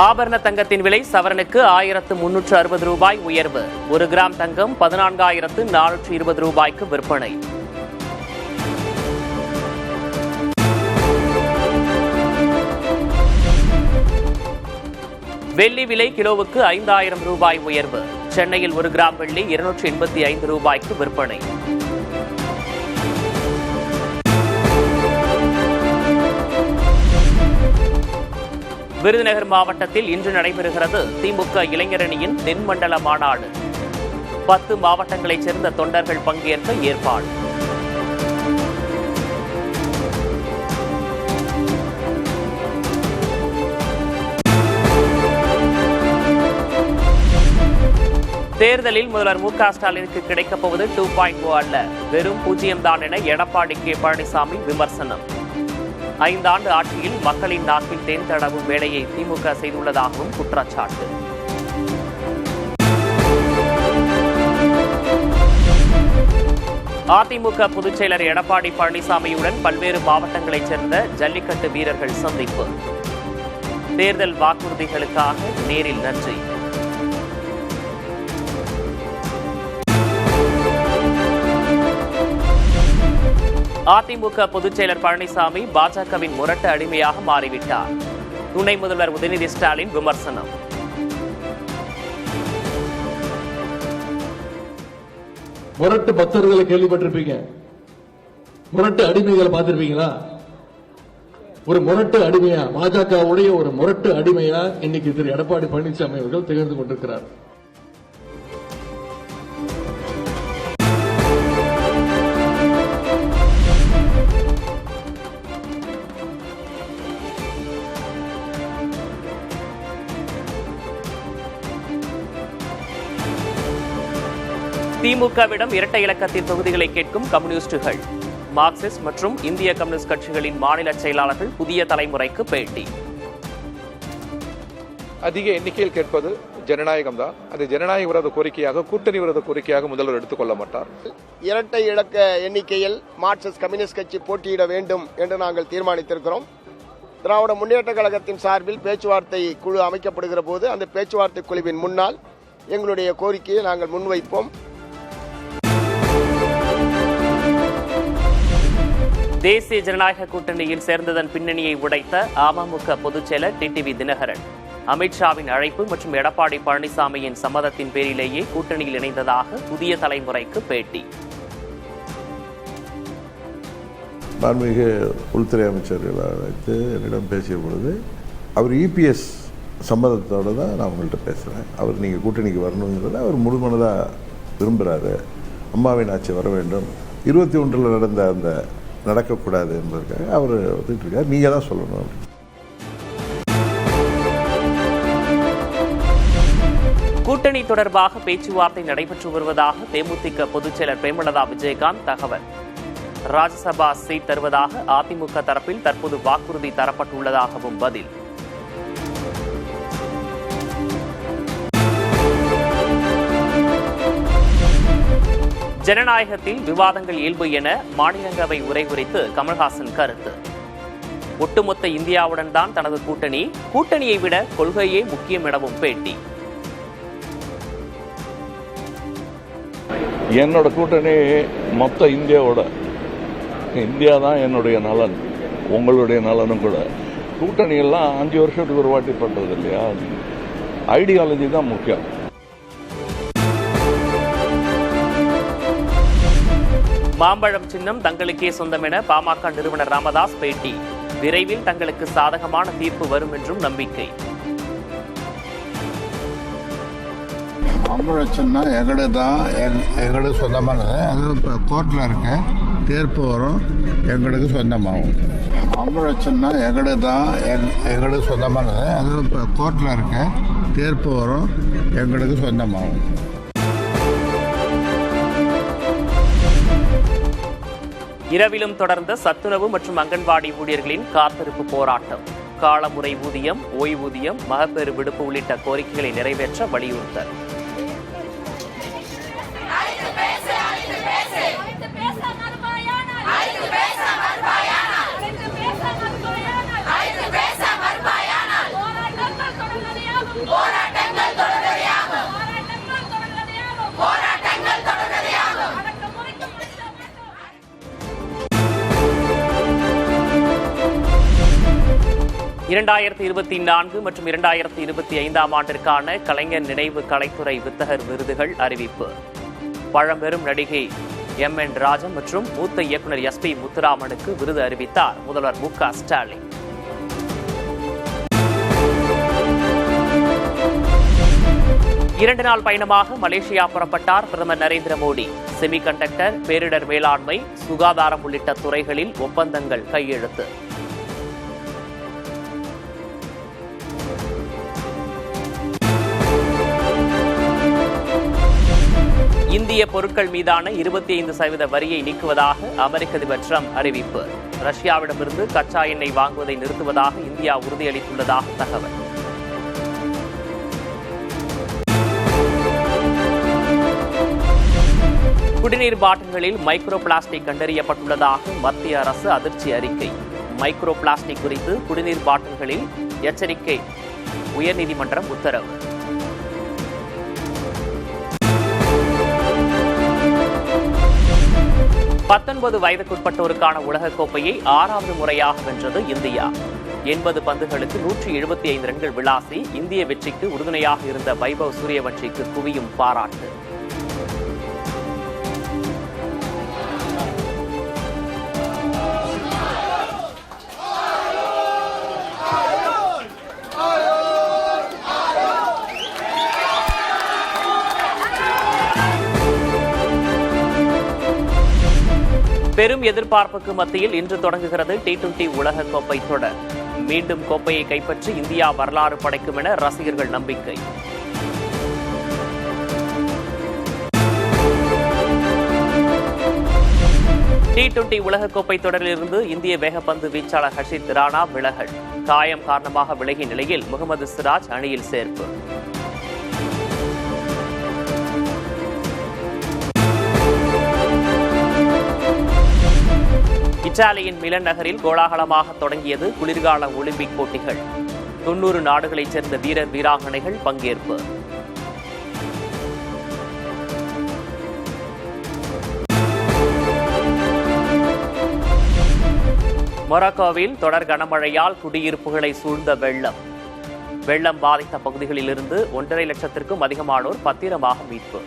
ஆபரண தங்கத்தின் விலை சவரனுக்கு 1360 ரூபாய் உயர்வு. 1 கிராம் தங்கம் 14,420 ரூபாய்க்கு விற்பனை. வெள்ளி விலை கிலோவுக்கு 5,000 ரூபாய் உயர்வு. சென்னையில் 1 கிராம் வெள்ளி 285 ரூபாய்க்கு விற்பனை. விருதுநகர் மாவட்டத்தில் இன்று நடைபெறுகிறது திமுக இளைஞரணியின் தென்மண்டல மாநாடு. 10 மாவட்டங்களைச் சேர்ந்த தொண்டர்கள் பங்கேற்க ஏற்பாடு. தேர்தலில் முதல்வர் மு.க. ஸ்டாலினுக்கு கிடைக்கப் போவது 2.0 அல்ல, வெறும் 0 தான் என எடப்பாடி கே. பழனிசாமி விமர்சனம். 5 ஆண்டு ஆட்சியில் மக்களின் நாக்கில் தேன் தடவும் வேலையை திமுக செய்துள்ளதாகவும் குற்றச்சாட்டு. அதிமுக பொதுச் செயலர் எடப்பாடி பழனிசாமியுடன் பல்வேறு மாவட்டங்களைச் சேர்ந்த ஜல்லிக்கட்டு வீரர்கள் சந்திப்பு. தேர்தல் வாக்குறுதிகளுக்காக நேரில் நன்றி. அதிமுக பொதுச் செயலர் பழனிசாமி பாஜகவின் முரட்டு அடிமையாக மாறிவிட்டார். துணை முதல்வர் உதயநிதி ஸ்டாலின் விமர்சனம். முரட்டு பக்தர்களை கேள்விப்பட்டிருப்பீங்க, முரட்டு அடிமைகளை பார்த்திருப்பீங்களா? ஒரு முரட்டு அடிமையா, பாஜகவுடைய ஒரு முரட்டு அடிமையா இன்னைக்கு திரு எடப்பாடி பழனிசாமி அவர்கள் திகழ்ந்து கொண்டிருக்கிறார். திமுகவிடம் இரட்டை இலக்கத்தின் தொகுதிகளை கேட்கும் கம்யூனிஸ்டுகள். மார்க்சிஸ்ட் மற்றும் இந்திய கம்யூனிஸ்ட் கட்சிகளின் மாநில செயலாளர்கள் புதிய தலைமுறைக்கு பேட்டி. அதிக எண்ணிக்கையில் கேட்பது ஜனநாயகம் தான். அது ஜனநாயக விரோத கோரிக்கையாக, கூட்டணி விரோத கோரிக்கையாக முதல்வர் எடுத்துக்கொள்ள மாட்டார். இரட்டை இலக்க எண்ணிக்கையில் மார்க்சிஸ்ட் கம்யூனிஸ்ட் கட்சி போட்டியிட வேண்டும் என்று நாங்கள் தீர்மானித்திருக்கிறோம். திராவிட முன்னேற்ற கழகத்தின் சார்பில் பேச்சுவார்த்தை குழு அமைக்கப்படுகிற போது அந்த பேச்சுவார்த்தை குழுவின் முன்னால் எங்களுடைய கோரிக்கையை நாங்கள் முன்வைப்போம். தேசிய ஜனநாயக கூட்டணியில் சேர்ந்ததன் பின்னணியை உடைத்த அமமுக பொதுச் செயலர் டிடிவி தினகரன். அமித்ஷாவின் அழைப்பு மற்றும் எடப்பாடி பழனிசாமியின் சம்மதத்தின் பேரிலேயே கூட்டணியில் இணைந்ததாக புதிய தலைமுறைக்கு பேட்டி. மாண்புமிகு உள்துறை அமைச்சர்கள் அழைத்து என்னிடம் பேசிய பொழுது அவர் இபிஎஸ் சம்மதத்தோடு தான் நான் உங்கள்கிட்ட பேசுகிறேன். அவர் நீங்கள் கூட்டணிக்கு வரணுங்கிறத அவர் முழுமனதாக விரும்புகிறாரு. அம்மாவின் ஆட்சி வர வேண்டும், 21 நடந்த அந்த நடக்கக்கூடாது என்பதற்காக அவர் வந்துட்டு இருக்கார். நீங்கள் தான் சொல்லணும். கூட்டணி தொடர்பாக பேச்சுவார்த்தை நடைபெற்று வருவதாக தேமுதிக பொதுச் செயலர் பிரேமலதா விஜயகாந்த் தகவல். ராஜ்யசபா சீட் தருவதாக அதிமுக தரப்பில் தற்போது வாக்குறுதி தரப்பட்டுள்ளதாகவும் பதில். ஜனநாயகத்தில் விவாதங்கள் இயல்பு என மாநிலங்களவை உரை குறித்து கமல்ஹாசன் கருத்து. ஒட்டுமொத்த இந்தியாவுடன் தான் தனது கூட்டணியை விட கொள்கையே முக்கியம் எனவும் பேட்டி. என்னோட கூட்டணி மொத்த இந்தியாவோட, இந்தியா தான் என்னுடைய நலன், உங்களுடைய நலனும் கூட. கூட்டணி எல்லாம் 5 வருஷத்துக்கு ஒரு வாட்டி பண்றது இல்லையா? ஐடியாலஜி தான் முக்கியம். மாம்பழம் சின்னம் தங்களுக்கே சொந்தம் என பாமக நிறுவனர் ராமதாஸ் பேட்டி. விரைவில் தங்களுக்கு சாதகமான தீர்ப்பு வரும் என்றும் நம்பிக்கை. மாம்பழ சின்னம் எங்களுக்கு சொந்தமானது. அது இப்போ கோர்ட்டில் இருக்கு, தீர்ப்பு வரும், எங்களுக்கு சொந்தமாகும். மாம்பழ சின்னம் எங்களுக்கு சொந்தமானது. அது இப்போ கோர்ட்டில் இருக்கு, தீர்ப்பு வரும், எங்களுக்கு சொந்தமாகும். இரவிலும் தொடர்ந்த சத்துணவு மற்றும் அங்கன்வாடி ஊழியர்களின் காத்திருப்பு போராட்டம். காலமுறை ஊதியம், ஓய்வூதியம், மகப்பேறு விடுப்பு உள்ளிட்ட கோரிக்கைகளை நிறைவேற்ற வலியுறுத்தல். 2024 மற்றும் 2025 ஆண்டிற்கான கலைஞர் நினைவு கலைத்துறை வித்தகர் விருதுகள் அறிவிப்பு. பழம்பெரும் நடிகை M.N. ராஜன் மற்றும் மூத்த இயக்குனர் SP முத்துராமனுக்கு விருது அறிவித்தார் முதல்வர் மு.க. ஸ்டாலின். இரண்டு நாள் பயணமாக மலேசியா புறப்பட்டார் பிரதமர் நரேந்திர மோடி. செமிகண்டக்டர், பேரிடர் மேலாண்மை, சுகாதாரம் உள்ளிட்ட துறைகளில் ஒப்பந்தங்கள் கையெழுத்து. இந்திய பொருட்கள் மீதான 25% வரியை நீக்குவதாக அமெரிக்க அதிபர் ட்ரம்ப் அறிவிப்பு. ரஷ்யாவிடமிருந்து கச்சா எண்ணெய் வாங்குவதை நிறுத்துவதாக இந்தியா உறுதியளித்துள்ளதாக தகவல். குடிநீர் பாட்டில்களில் மைக்ரோ பிளாஸ்டிக் கண்டறியப்பட்டுள்ளதாக மத்திய அரசு அதிர்ச்சி அறிக்கை. மைக்ரோ பிளாஸ்டிக் குறித்து குடிநீர் பாட்டில்களில் எச்சரிக்கை, உயர்நீதிமன்றம் உத்தரவு. வயதுக்குட்பட்டோருக்கான உலகக்கோப்பையை 6வது முறையாக வென்றது இந்தியா. 80 பந்துகளுக்கு 175 ரன்கள் விளாசி இந்திய வெற்றிக்கு உறுதுணையாக இருந்த வைபவ் சூரியவன்ஷிக்கு குவியும் பாராட்டு. பெரும் எதிர்பார்ப்புக்கு மத்தியில் இன்று தொடங்குகிறது T20 உலகக்கோப்பை தொடர். மீண்டும் கோப்பையை கைப்பற்றி இந்தியா வரலாறு படைக்கும் என ரசிகர்கள் நம்பிக்கை. T20 உலகக்கோப்பை தொடரிலிருந்து இந்திய வேகப்பந்து வீச்சாளர் ஹர்ஷித் ராணா விலகல். காயம் காரணமாக விலகிய நிலையில் முகமது சிராஜ் அணியில் சேர்ப்பு. இத்தாலியின் மிலன் நகரில் கோலாகலமாக தொடங்கியது குளிர்கால ஒலிம்பிக் போட்டிகள். 90 நாடுகளைச் சேர்ந்த வீரர் வீராங்கனைகள் பங்கேற்பு. மொராக்கோவில் தொடர் கனமழையால் குடியிருப்புகளை சூழ்ந்த வெள்ளம். வெள்ளம் பாதித்த பகுதிகளிலிருந்து 1.5 லட்சத்திற்கும் அதிகமானோர் பத்திரமாக மீட்பு.